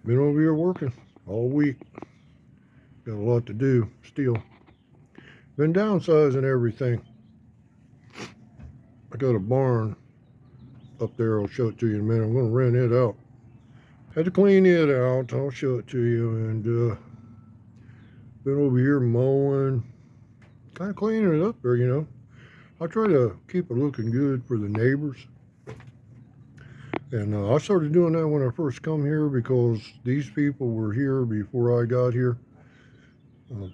Been over here working all week. Got a lot to do still. Been downsizing everything. I got a barn up there. I'll show it to you in a minute. I'm going to rent it out. Had to clean it out. I'll show it to you. And been over here mowing. Kind of cleaning it up there, you know. I try to keep it looking good for the neighbors. And I started doing that when I first come here because these people were here before I got here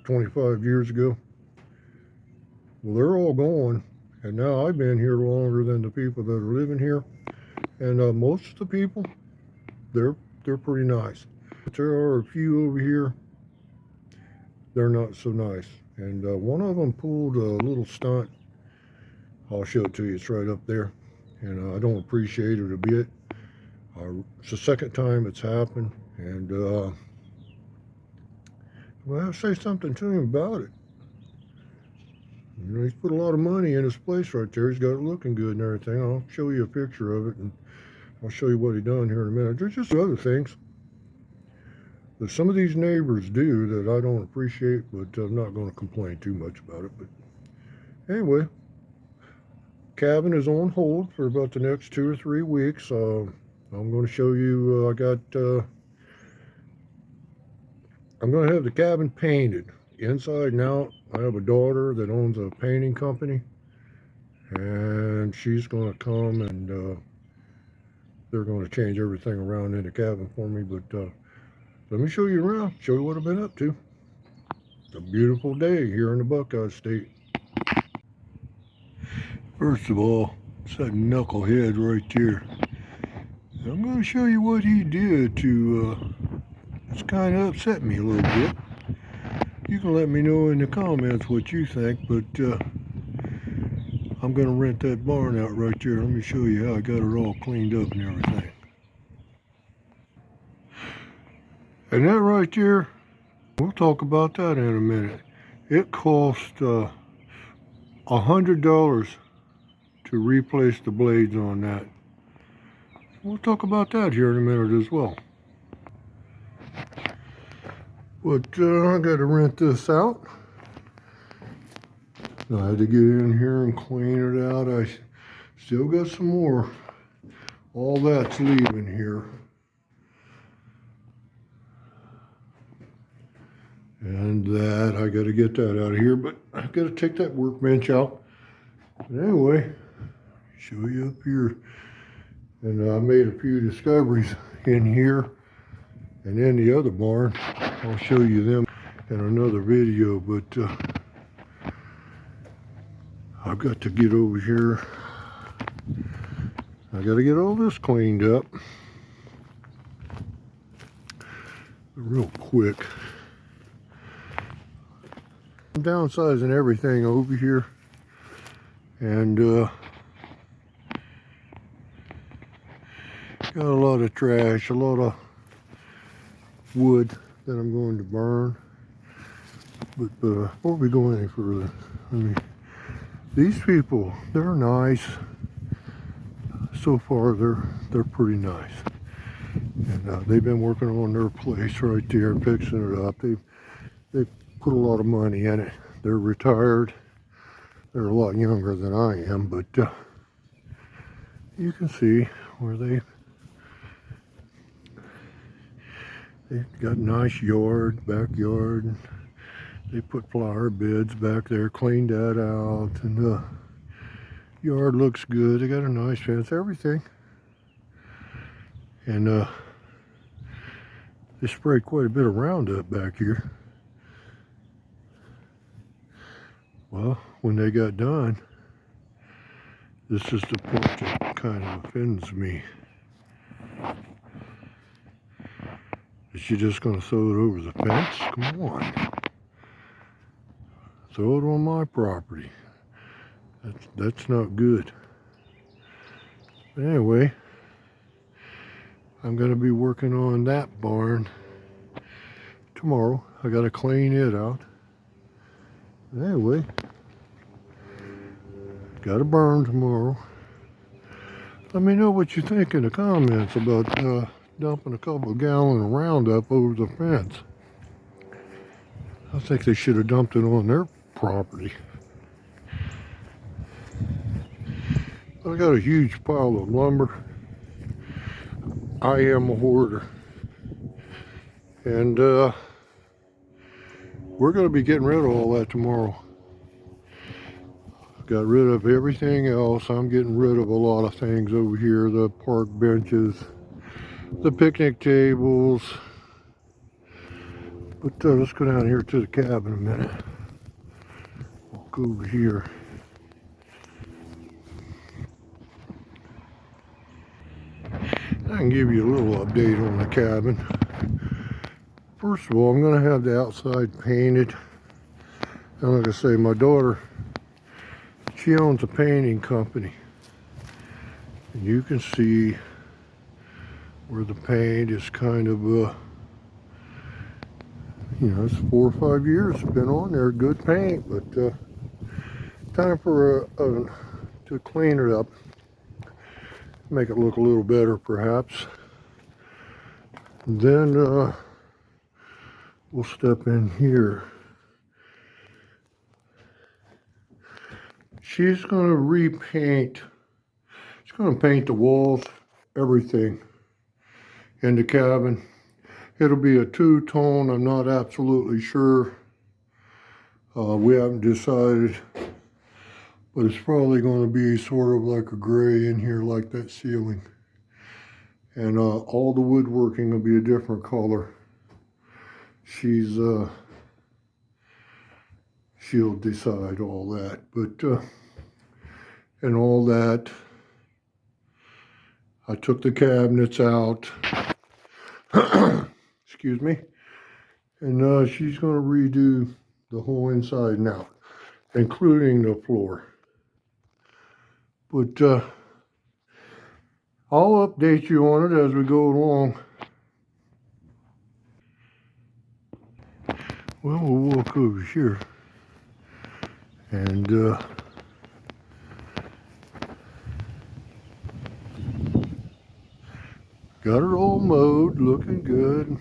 25 years ago. Well, they're all gone, and now I've been here longer than the people that are living here. And most of the people, they're pretty nice. But there are a few over here, they're not so nice. And one of them pulled a little stunt. I'll show it to you. It's right up there. And I don't appreciate it a bit. It's the second time it's happened, and well, I'll say something to him about it. You know, he's put a lot of money in his place right there. He's got it looking good and everything. I'll show you a picture of it, and I'll show you what he done here in a minute. There's just other things that some of these neighbors do that I don't appreciate, but I'm not going to complain too much about it. But anyway, cabin is on hold for about the next 2 or 3 weeks. I'm going to show you, I'm going to have the cabin painted inside and out. I have a daughter that owns a painting company, and she's going to come and they're going to change everything around in the cabin for me. But let me show you around, show you what I've been up to. It's a beautiful day here in the Buckeye State. First of all, it's that knucklehead right there. I'm going to show you what he did to, it's kind of upset me a little bit. You can let me know in the comments what you think, but I'm going to rent that barn out right there. Let me show you how I got it all cleaned up and everything. And that right there, we'll talk about that in a minute. It cost $100 to replace the blades on that. We'll talk about that here in a minute as well. But I got to rent this out. I had to get in here and clean it out. I still got some more. All that's leaving here. And that, I got to get that out of here. But I got to take that workbench out. But anyway, show you up here. And I made a few discoveries in here and in the other barn. I'll show you them in another video, but I've got to get over here. I got to get all this cleaned up real quick. I'm downsizing everything over here, and got a lot of trash, a lot of wood that I'm going to burn. But before we go any further, these people, they're nice. So far, they're pretty nice. And they've been working on their place right there, fixing it up. They put a lot of money in it. They're retired. They're a lot younger than I am, but you can see where they've got a nice yard, backyard. They put flower beds back there, cleaned that out, and the yard looks good. They got a nice fence, everything. And they sprayed quite a bit of Roundup back here. Well, when they got done, this is the part that kind of offends me. Is you just going to throw it over the fence? Come on. Throw it on my property. That's not good. But anyway, I'm going to be working on that barn tomorrow. I got to clean it out. Anyway, got to burn tomorrow. Let me know what you think in the comments about dumping a couple of gallons of Roundup over the fence. I think they should have dumped it on their property. I got a huge pile of lumber. I am a hoarder. And we're going to be getting rid of all that tomorrow. Got rid of everything else. I'm getting rid of a lot of things over here. The park benches, the picnic tables. But let's go down here to the cabin a minute. Walk over here. I can give you a little update on the cabin. First of all, I'm going to have the outside painted. And like I say, my daughter, she owns a painting company. And you can see where the paint is kind of, it's 4 or 5 years it's been on there, good paint, but time for to clean it up, make it look a little better perhaps. And then we'll step in here. She's going to repaint, she's going to paint the walls, everything in the cabin. It'll be a two-tone, I'm not absolutely sure. We haven't decided, but it's probably going to be sort of like a gray in here, like that ceiling. And all the woodworking will be a different color. She'll decide all that, but and all that. I took the cabinets out. Excuse me. And she's going to redo the whole inside and out, including the floor. But I'll update you on it as we go along. Well, we'll walk over here. And got it all mowed, looking good.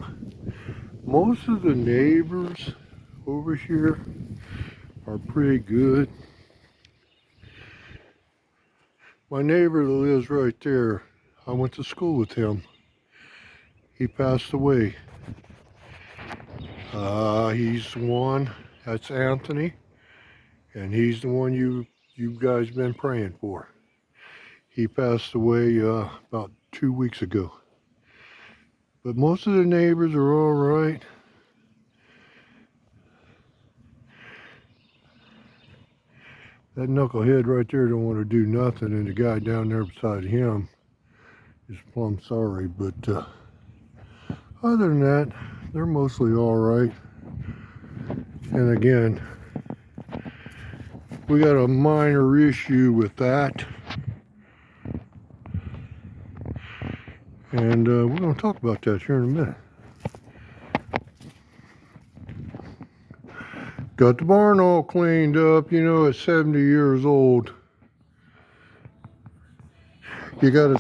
Most of the neighbors over here are pretty good. My neighbor that lives right there, I went to school with him. He passed away. He's the one, that's Anthony, and he's the one you guys been praying for. He passed away about 2 weeks ago. But most of the neighbors are all right. That knucklehead right there don't want to do nothing, and the guy down there beside him is plumb sorry. But other than that, they're mostly all right. And again, we got a minor issue with that. And we're going to talk about that here in a minute. Got the barn all cleaned up. You know, it's 70 years old. You gotta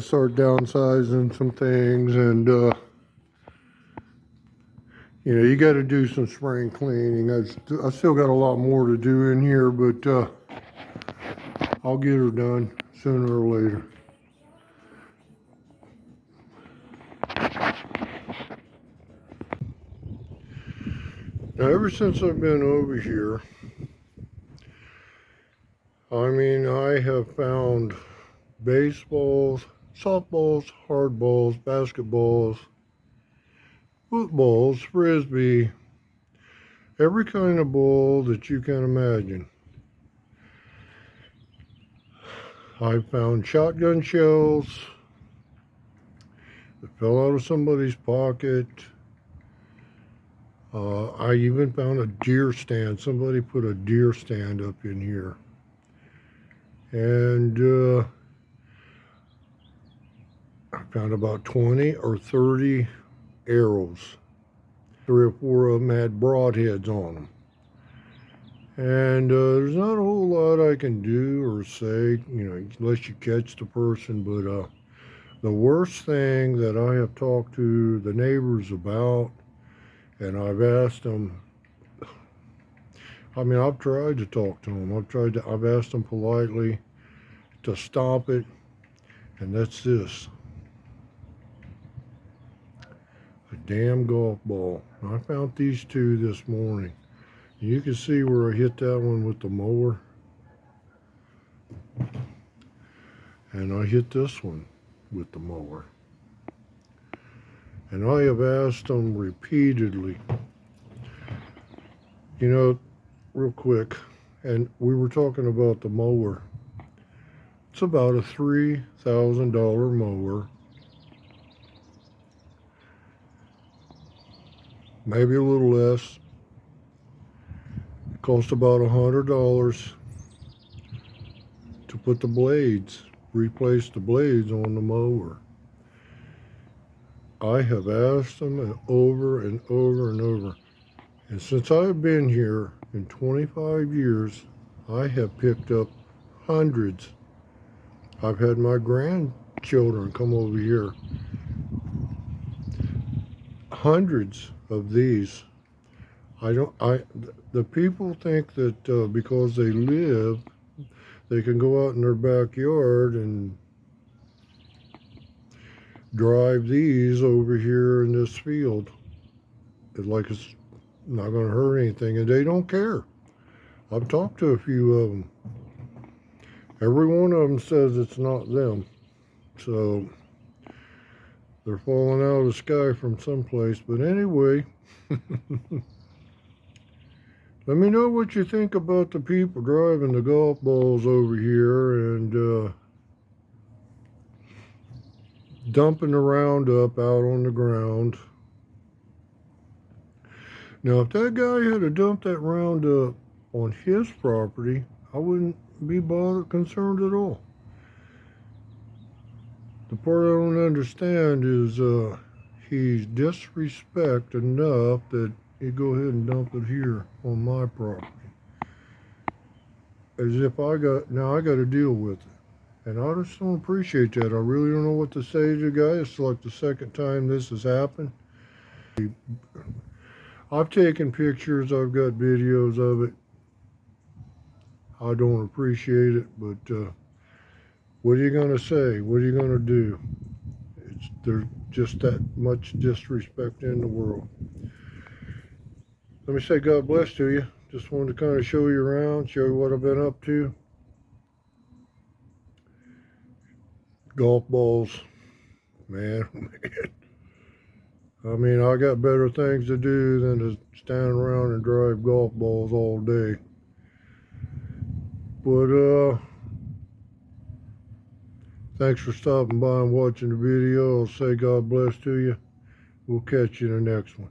start downsizing some things, and you got to do some spring cleaning. I still got a lot more to do in here, but I'll get her done sooner or later. Now, ever since I've been over here, I have found baseballs, softballs, hardballs, basketballs, footballs, frisbee, every kind of ball that you can imagine. I found shotgun shells that fell out of somebody's pocket. I even found a deer stand. Somebody put a deer stand up in here. And I found about 20 or 30 arrows. 3 or 4 of them had broadheads on them. And there's not a whole lot I can do or say, unless you catch the person. But The worst thing that I have talked to the neighbors about, and I've asked them, I've tried to talk to them. I've asked them politely to stop it, and that's this. A damn golf ball. I found these two this morning. You can see where I hit that one with the mower. And I hit this one with the mower. And I have asked them repeatedly, real quick, and we were talking about the mower. It's about a $3,000 mower. Maybe a little less. It cost about $100 to put the blades, replace the blades on the mower. I have asked them over and over and over. And since I've been here in 25 years, I have picked up hundreds. I've had my grandchildren come over here. Hundreds of these. The people think that because they live, they can go out in their backyard and drive these over here in this field. Like it's not going to hurt anything, and they don't care. I've talked to a few of them. Every one of them says it's not them. So they're falling out of the sky from someplace. But anyway, let me know what you think about the people driving the golf balls over here and dumping the Roundup out on the ground. Now, if that guy had to dump that Roundup on his property, I wouldn't be concerned at all. The part I don't understand is he's disrespect enough that he'd go ahead and dump it here on my property. As if I got to deal with it. And I just don't appreciate that. I really don't know what to say to the guy. It's like the second time this has happened. I've taken pictures, I've got videos of it. I don't appreciate it, but what are you going to say? What are you going to do? There's just that much disrespect in the world. Let me say God bless to you. Just wanted to kind of show you around, show you what I've been up to. Golf balls, man. I got better things to do than to stand around and drive golf balls all day. But thanks for stopping by and watching the video. I'll say God bless to you. We'll catch you in the next one.